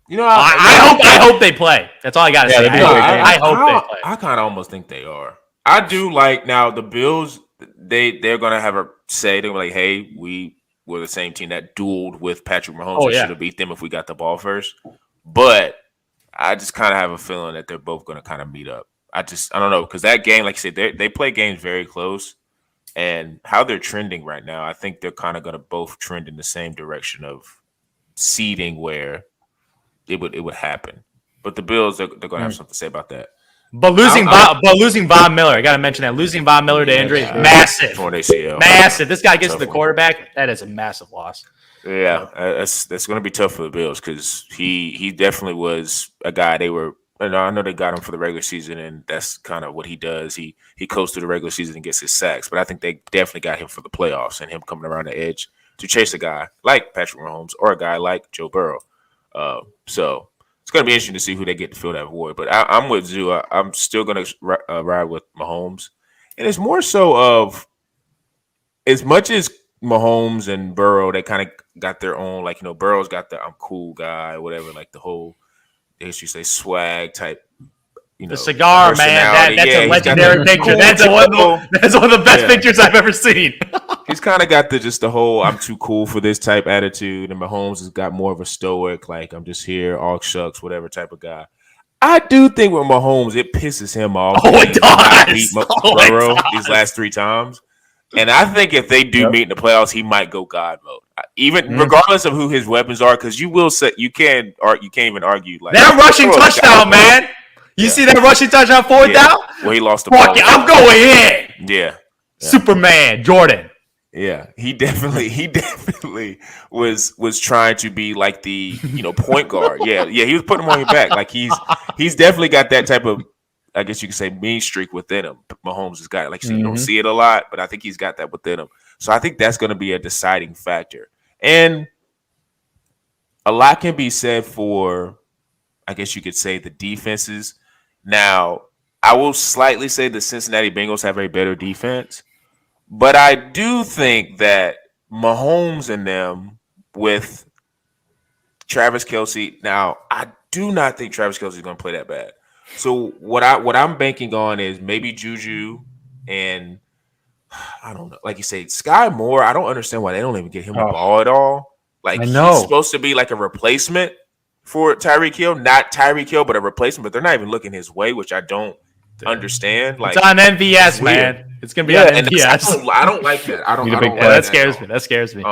You know, I hope they play. That's all I gotta Yeah, say. that'd be a great game. I hope they play. I kind of almost think they are. I do like now the Bills. They're gonna have a say. They're like, hey, we were the same team that dueled with Patrick Mahomes. Oh, We yeah. should have beat them if we got the ball first. But I just kind of have a feeling that they're both gonna kind of meet up. I don't know, because that game, like I said, they play games very close, and how they're trending right now, I think they're kind of gonna both trend in the same direction of seeding where it would happen. But the Bills, they're gonna have something to say about that. But losing Von Miller, I gotta mention that losing Von Miller to injury is massive. Torn ACL. Massive. This guy gets to the Tough one. quarterback. That is a massive loss. Yeah, that's going to be tough for the Bills because he definitely was a guy they were. I know they got him for the regular season, and that's kind of what he does. He coasts through the regular season and gets his sacks, but I think they definitely got him for the playoffs and him coming around the edge to chase a guy like Patrick Mahomes or a guy like Joe Burrow. So it's going to be interesting to see who they get to fill that void. But I'm with Zoo. I'm still going to ride with Mahomes, and it's more so of as much as Mahomes and Burrow, they kind of got their own, like, Burrow's got the I'm cool guy, whatever, like the whole, they used to say swag type, The cigar, man. personality. That's Yeah, a he's got legendary that picture. cool That's one of the best Yeah. pictures I've ever seen. He's kind of got the whole I'm too cool for this type attitude, and Mahomes has got more of a stoic, like I'm just here, all shucks, whatever type of guy. I do think with Mahomes, it pisses him off. Oh, it does. Burrow these last 3 times. And I think if they do meet in the playoffs, he might go God mode, even regardless of who his weapons are, because you will say you can't even argue like that rushing touchdown, man. You see that rushing touchdown 4th down? Well, he lost the ball. I'm going in. Yeah. Superman, Jordan. Yeah, he definitely was trying to be like the point guard. Yeah, he was putting him on your back. Like he's definitely got that type of, I guess you could say, mean streak within him. Mahomes has got it. Like you don't see it a lot, but I think he's got that within him. So I think that's going to be a deciding factor. And a lot can be said for, I guess you could say, the defenses. Now, I will slightly say the Cincinnati Bengals have a better defense. But I do think that Mahomes and them with Travis Kelce. Now, I do not think Travis Kelce is going to play that bad. So what I'm banking on is maybe Juju and I don't know, like you say, Sky Moore. I don't understand why they don't even get him the ball at all. Like he's supposed to be like a replacement for Tyreek Hill, not Tyreek Hill, but a replacement. But they're not even looking his way, which I don't understand. Like it's on MVS, man. It's gonna be on MVS. I don't like that. I don't like that scares me. That scares me.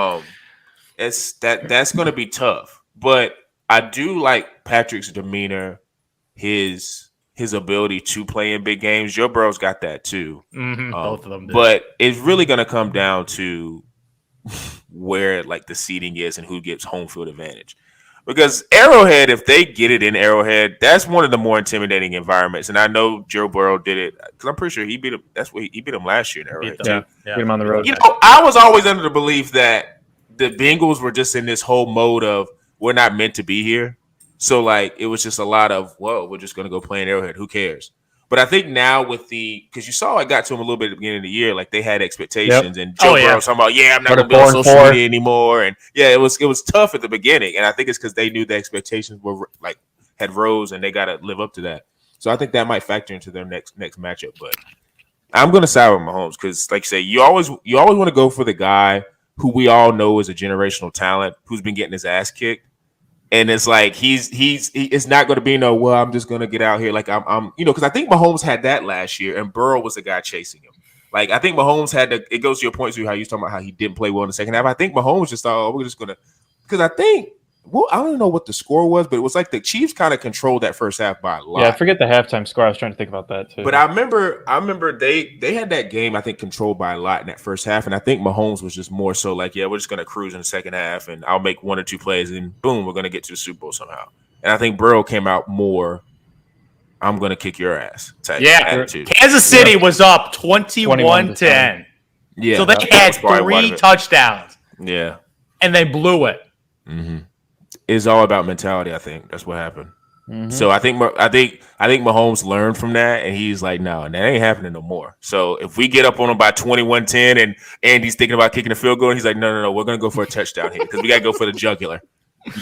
That's gonna be tough. But I do like Patrick's demeanor, his ability to play in big games. Joe Burrow's got that too. Both of them do. But it's really gonna come down to where like the seating is and who gets home field advantage. Because Arrowhead, if they get it in Arrowhead, that's one of the more intimidating environments. And I know Joe Burrow did it because I'm pretty sure he beat him. That's what he beat him last year in Arrowhead. Beat him on the road. I was always under the belief that the Bengals were just in this whole mode of we're not meant to be here. So like it was just a lot of we're just gonna go play in Arrowhead. Who cares? But I think now with because you saw I got to him a little bit at the beginning of the year, like they had expectations, and Joe Burrow talking about, I'm not going to be on social media anymore, and it was tough at the beginning, and I think it's because they knew the expectations were like had rose, and they got to live up to that. So I think that might factor into their next matchup. But I'm going to side with Mahomes because, like you say, you always want to go for the guy who we all know is a generational talent who's been getting his ass kicked. And it's like it's not going to be I'm just going to get out here like I'm because I think Mahomes had that last year and Burrow was the guy chasing him. Like I think Mahomes it goes to your point, to how you talking about how he didn't play well in the second half. I think Mahomes just thought, we're just going to, because I think I don't know what the score was, but it was like the Chiefs kind of controlled that first half by a lot. Yeah, I forget the halftime score. I was trying to think about that too. But I remember they had that game, I think, controlled by a lot in that first half. And I think Mahomes was just more so like, we're just going to cruise in the second half and I'll make 1 or 2 plays and boom, we're going to get to the Super Bowl somehow. And I think Burrow came out more, I'm going to kick your ass type attitude. Kansas City was up 21-10. Yeah. So they had 3 touchdowns. Yeah. And they blew it. Mm-hmm. It's all about mentality. I think that's what happened. Mm-hmm. So I think Mahomes learned from that, and he's like, no, that ain't happening no more. So if we get up on him by 21-10, and Andy's thinking about kicking a field goal, and he's like, no, we're gonna go for a touchdown here because we gotta go for the jugular.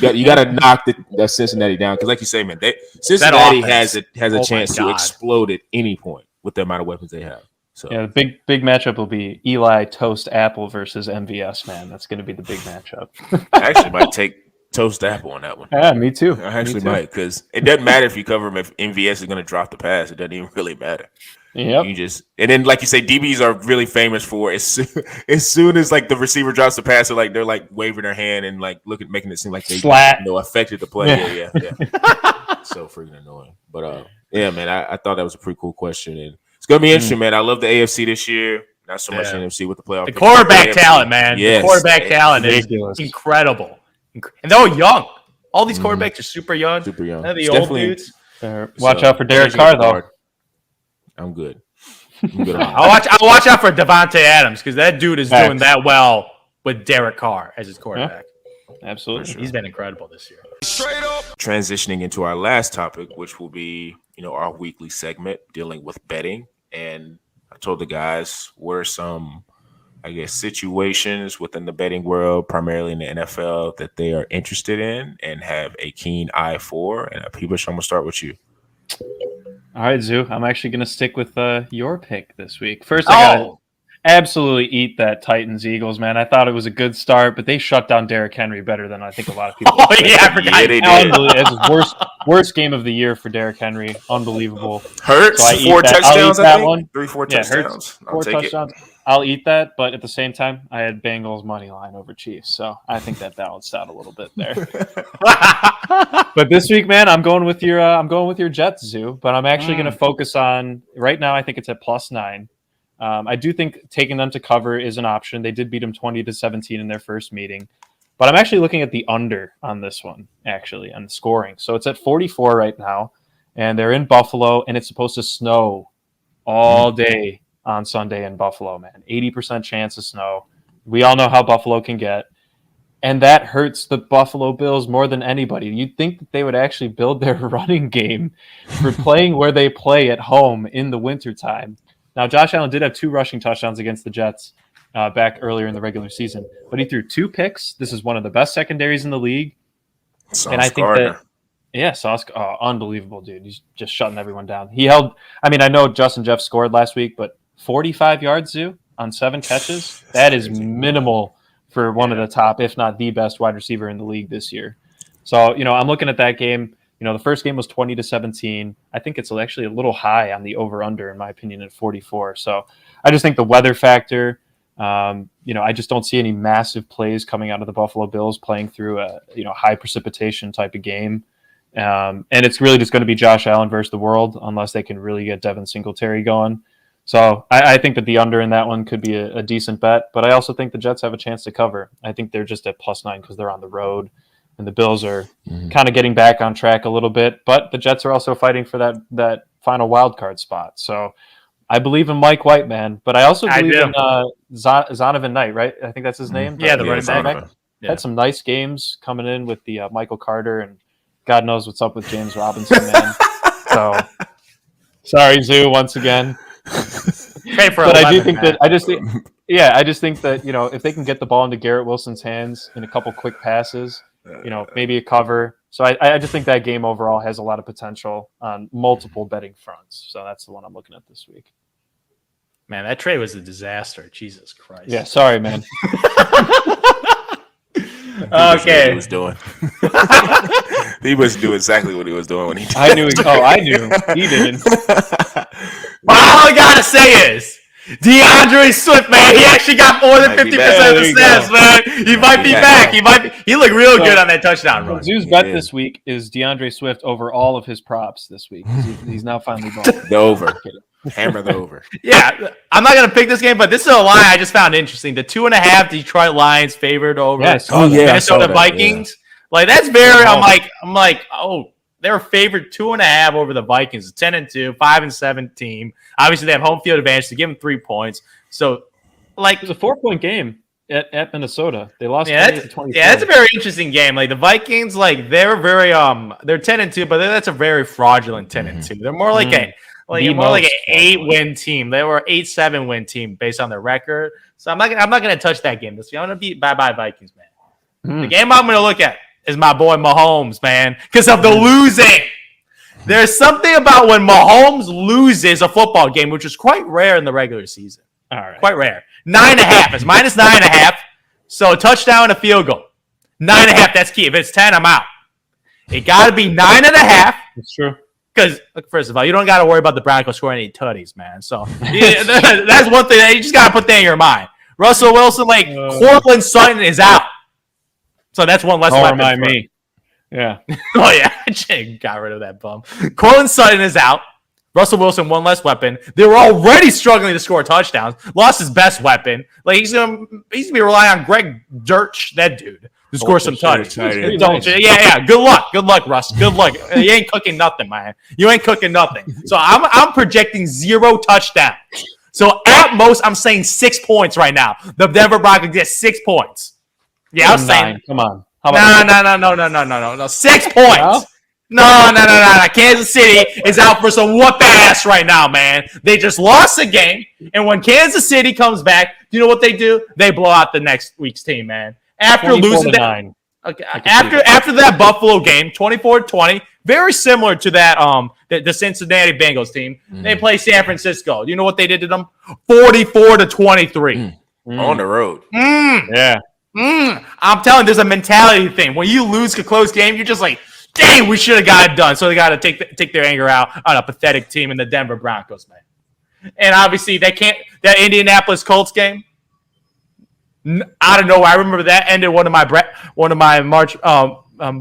You got to knock that Cincinnati down because, like you say, man, Cincinnati has a chance to explode at any point with the amount of weapons they have. So the big matchup will be Eli Toast Apple versus MVS. Man, that's going to be the big matchup. I actually might take Toast Apple on that one. Yeah, me too. I actually might, because it doesn't matter if you cover him if MVS is going to drop the pass. It doesn't even really matter. Yep. And then like you say, DBs are really famous for as soon as like the receiver drops the pass, they're like waving their hand and like making it seem like they affected the play. Yeah. So freaking annoying. But man, I thought that was a pretty cool question, and it's gonna be interesting, man. I love the AFC this year. Not so much NFC with the playoff. The quarterback talent, man. Yes. The quarterback talent is incredible. And they're all young. All these quarterbacks are super young. They're the old dudes. Watch out for Derek Carr, though. I'm good. On I'll watch out for Devontae Adams because that dude is doing that well with Derek Carr as his quarterback. Yeah. Absolutely. Sure. He's been incredible this year. Straight up. Transitioning into our last topic, which will be, our weekly segment dealing with betting. And I told the guys what are some, I guess, situations within the betting world, primarily in the NFL, that they are interested in and have a keen eye for. And Peebush, I'm going to start with you. All right, Zoo. I'm actually going to stick with your pick this week. First, I Absolutely eat that Titans-Eagles, man. I thought it was a good start, but they shut down Derrick Henry better than I think a lot of people expected. I forgot. Yeah, they did. Unbelievable. It's his worst game of the year for Derrick Henry. Unbelievable. Hurts, So I eat 4 that. touchdowns, I'll eat I that think. one. 3-4 Yeah, touchdowns. Hurts, I'll 4 take touchdowns. I'll eat that, but at the same time, I had Bengals money line over Chiefs, so I think that balanced out a little bit there. But this week, man, I'm going with your Jets, Zoo. But I'm actually going to focus on right now. I think it's at +9. I do think taking them to cover is an option. They did beat them 20-17 in their first meeting, but I'm actually looking at the under on this one, actually, on scoring. So it's at 44 right now, and they're in Buffalo, and it's supposed to snow all day on Sunday in Buffalo, man. 80% chance of snow. We all know how Buffalo can get. And that hurts the Buffalo Bills more than anybody. You'd think that they would actually build their running game for playing where they play at home in the wintertime. Now, Josh Allen did have 2 rushing touchdowns against the Jets back earlier in the regular season, but he threw 2 picks. This is one of the best secondaries in the league. And I think that, yeah, Sauce, unbelievable, dude. He's just shutting everyone down. I know Justin Jeff scored last week, but 45 yards, Zoo, on 7 catches. That is minimal for one of the top, if not the best wide receiver in the league this year. So, I'm looking at that game. The first game was 20-17. I think it's actually a little high on the over-under, in my opinion, at 44. So I just think the weather factor, I just don't see any massive plays coming out of the Buffalo Bills playing through a, high precipitation type of game. And it's really just going to be Josh Allen versus the world unless they can really get Devin Singletary going. So I think that the under in that one could be a decent bet. But I also think the Jets have a chance to cover. I think they're just at +9 because they're on the road. And the Bills are kind of getting back on track a little bit, but the Jets are also fighting for that final wild card spot. So I believe in Mike White, man, but I also believe in Zonovan Knight, right? I think that's his name. Yeah, the running back. Had some nice games coming in with the Michael Carter, and God knows what's up with James Robinson, man. So sorry, Zoo, once again. But I do think that I just think that if they can get the ball into Garrett Wilson's hands in a couple quick passes. Maybe a cover. So I just think that game overall has a lot of potential on multiple betting fronts. So that's the one I'm looking at this week. Man, that trade was a disaster. Jesus Christ. Yeah, sorry, man. Okay. He was doing. He was doing exactly what he was doing when he did. I knew. I knew. He didn't. Well, all I gotta say is DeAndre Swift, man, he actually got more than 50% of the snaps, man. He might be back. He looked real good on that touchdown run. Zoo's bet this week is DeAndre Swift over all of his props this week. He's now finally gone. The over. Hammer the over. Yeah, I'm not gonna pick this game, but this is a line I just found interesting. The 2.5 Detroit Lions favored over Minnesota Vikings. Yeah. Like that's very. I'm like, oh, they were favored 2.5 over the Vikings. 10-2, 5-7 team. Obviously, they have home field advantage to give them 3 points. So, like, it was a 4-point game at Minnesota. They lost 20-24. Yeah, that's a very interesting game. Like the Vikings, like they're very they're 10-2, but that's a very fraudulent 10-2. They're more like an 8-win team. They were 8-7 win team based on their record. So I'm not gonna touch that game this week. I'm gonna beat bye Vikings, man. The game I'm gonna look at is my boy Mahomes, man, because of the losing. There's something about when Mahomes loses a football game, which is quite rare in the regular season. All right. Quite rare. 9.5. It's -9.5. So a touchdown and a field goal. 9.5, that's key. If it's 10, I'm out. It got to be 9.5. That's true. Because, first of all, you don't got to worry about the Broncos scoring any tutties, man. So that's one thing that you just got to put that in your mind. Russell Wilson, Courtland Sutton is out. So that's one less weapon. Remind me. Yeah. Oh, yeah. Got rid of that bum. Courtland Sutton is out. Russell Wilson, one less weapon. They were already struggling to score touchdowns. Lost his best weapon. Like he's gonna be relying on Greg Dirch, that dude, to score some touchdowns. Yeah. Good luck, Russ. Good luck. You ain't cooking nothing, man. You ain't cooking nothing. So I'm projecting 0 touchdowns. So at most, I'm saying 6 points right now. The Denver Broncos get 6 points. Yeah, I'm saying. Come on. No. 6 points. No. Kansas City is out for some whoop ass right now, man. They just lost a game, and when Kansas City comes back, you know what they do? They blow out the next week's team, man. After losing that, Okay. After that Buffalo game, 24-20, very similar to that the Cincinnati Bengals team. They play San Francisco. You know what they did to them? 44-23. On the road. Yeah. I'm telling you, there's a mentality thing. When you lose a close game, you're just like, dang, we should have got it done. So they got to take their anger out on a pathetic team in the Denver Broncos, man. And obviously, they can't. That Indianapolis Colts game, out of nowhere, I remember that ended one of my March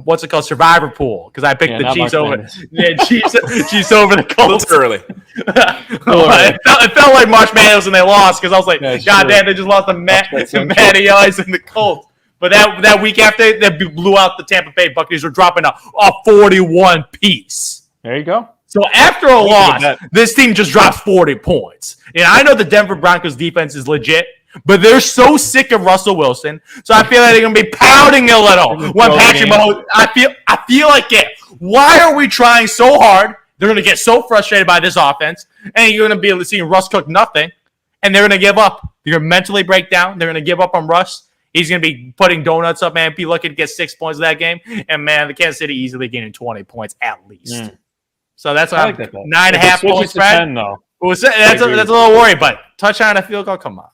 what's it called, Survivor pool, because I picked the Chiefs over. Yeah, Chiefs over the Colts early. It felt like March Madness when they lost, because I was like, God damn, they just lost to Matty Ice and the Colts. But that week after, they blew out the Tampa Bay Buccaneers. Were dropping a 41 piece. There you go. So after a loss, this team just drops 40 points. And I know the Denver Broncos defense is legit, but they're so sick of Russell Wilson. So I feel like they're going to be pouting a little when Patrick Mahomes. I feel like it. Why are we trying so hard? They're going to get so frustrated by this offense, and you're going to be able to see Russ cook nothing, and they're going to give up. They're going to mentally break down. They're going to give up on Russ. He's going to be putting donuts up, man. Be lucky to get 6 points in that game. And, man, the Kansas City easily gaining 20 points at least. So that's why like 9.5 point spread. 10, though. That's a little worry, but touchdown and a field goal, come on.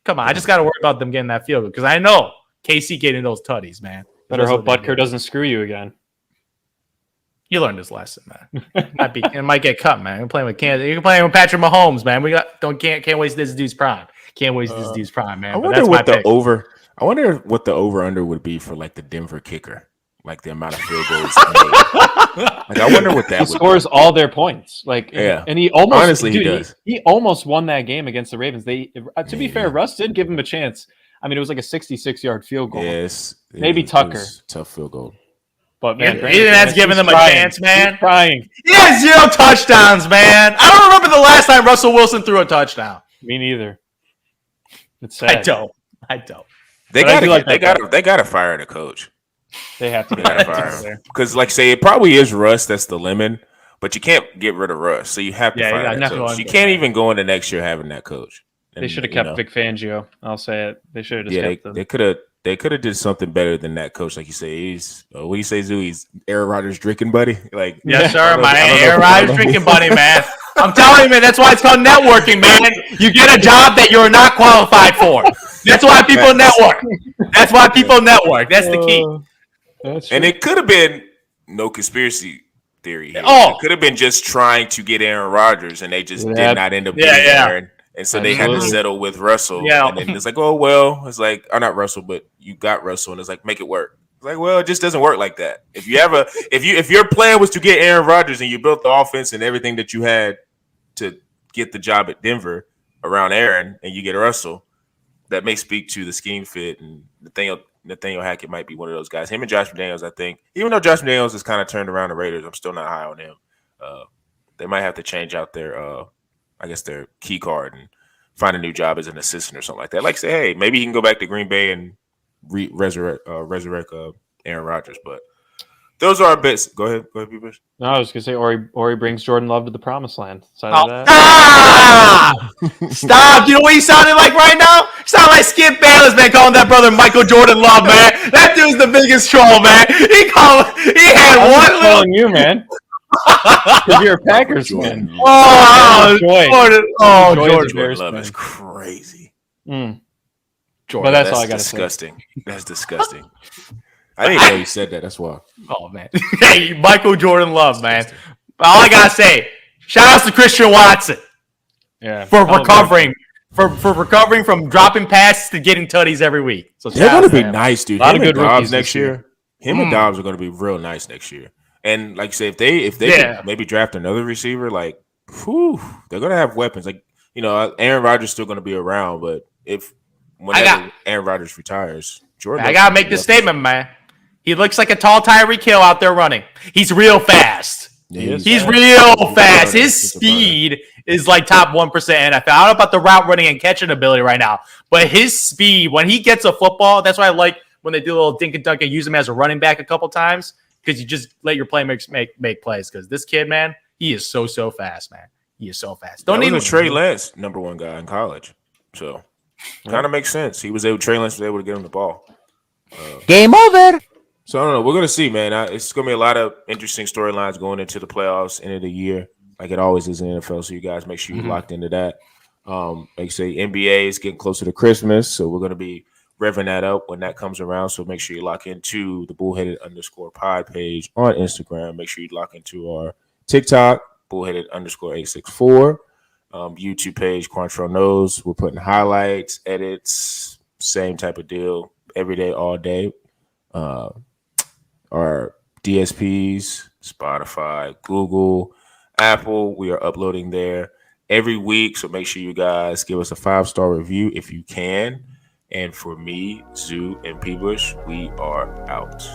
I just got to worry about them getting that field goal because I know KC getting those tutties, man. Better hope Butker doesn't screw you again. You learned this lesson, man. It might get cut, man. You're playing with Kansas. You're playing with Patrick Mahomes, man. Can't waste this dude's prime. Can't waste this dude's prime, man. I wonder what the over under would be for like the Denver kicker. Like the amount of field goals. Like I wonder what that. He scores all their points. Like and he almost honestly he does. He almost won that game against the Ravens. To be fair, Russ did give him a chance. I mean, it was like a 66-yard field goal. Yes, maybe Tucker. Tough field goal. But man, even that's giving them a chance, man. He's trying. He has 0 touchdowns, man. I don't remember the last time Russell Wilson threw a touchdown. Me neither. It's sad. I don't. They gotta fire the coach. They have to fire him because, like, say it probably is Russ. That's the lemon, but you can't get rid of Russ, so you have to fire that coach. You can't even go into next year having that coach. And, they should have kept Vic Fangio. I'll say it. They should have just kept them. They could have did something better than that coach. Like you say, he's what do you say, Zoo? He's Aaron Rodgers drinking buddy. Like, yes, sir, my Aaron Rodgers drinking buddy, man. I'm telling you, man. That's why it's called networking, man. You get a job that you're not qualified for. That's why people network. That's why people network. That's the key. And it could have been no conspiracy theory here. It could have been just trying to get Aaron Rodgers, and they just did not end up getting Aaron. And so they had to settle with Russell. Yeah. And then it's like, oh, well, it's like, not Russell, but you got Russell. And it's like, make it work. It's like, well, it just doesn't work like that. If your plan was to get Aaron Rodgers and you built the offense and everything that you had to get the job at Denver around Aaron and you get Russell, that may speak to the scheme fit. And Nathaniel Hackett might be one of those guys. Him and Josh McDaniels, I think. Even though Josh McDaniels has kind of turned around the Raiders, I'm still not high on him. They might have to change out their their key card and find a new job as an assistant or something like that. Like say, hey, maybe he can go back to Green Bay and resurrect Aaron Rodgers. But those are our bets. Go ahead, people. No, I was gonna say Ori brings Jordan Love to the promised land. Stop! You know what he sounded like right now? He sounded like Skip Bayless, man, calling that brother Michael Jordan Love, man. That dude's the biggest troll, man. He had one little. Calling you, man. Because you're a Packers fan. Jordan Love is crazy. Jordan, but that's all I got to say. Disgusting. That's disgusting. I didn't know you said that. That's why. Oh, man. Hey, Michael Jordan Love, man. All I got to say, shout out to Christian Watson for recovering. For recovering from dropping passes to getting tutties every week. So they're going to be nice, dude. A lot of good Dobbs next year. Him and Dobbs are going to be real nice next year. And like I say, if they could maybe draft another receiver, like, they're gonna have weapons. Like, Aaron Rodgers still gonna be around, but whenever Aaron Rodgers retires, Jordan. I gotta make this statement, man. He looks like a tall Tyreek Hill out there running. He's real fast. He's real fast. His speed is like top 1% NFL. I don't know about the route running and catching ability right now, but his speed when he gets a football, that's why I like when they do a little dink and dunk and use him as a running back a couple times. Because you just let your playmakers make plays. Because this kid, man, he is so fast, man. He is so fast. Don't even Trey Lance, number 1 guy in college. So kind of makes sense. Trey Lance was able to get him the ball. Game over. So I don't know. We're gonna see, man. It's gonna be a lot of interesting storylines going into the playoffs, end of the year, like it always is in the NFL. So you guys make sure you're locked into that. Like you say, NBA is getting closer to Christmas, so we're gonna be revving that up when that comes around. So make sure you lock into the bullheaded_pod page on Instagram. Make sure you lock into our TikTok, bullheaded_864. YouTube page, Quantrell knows. We're putting highlights, edits, same type of deal, every day, all day. Our DSPs, Spotify, Google, Apple, we are uploading there every week. So make sure you guys give us a 5-star review if you can. And for me, Zoo, and P-Bush, we are out.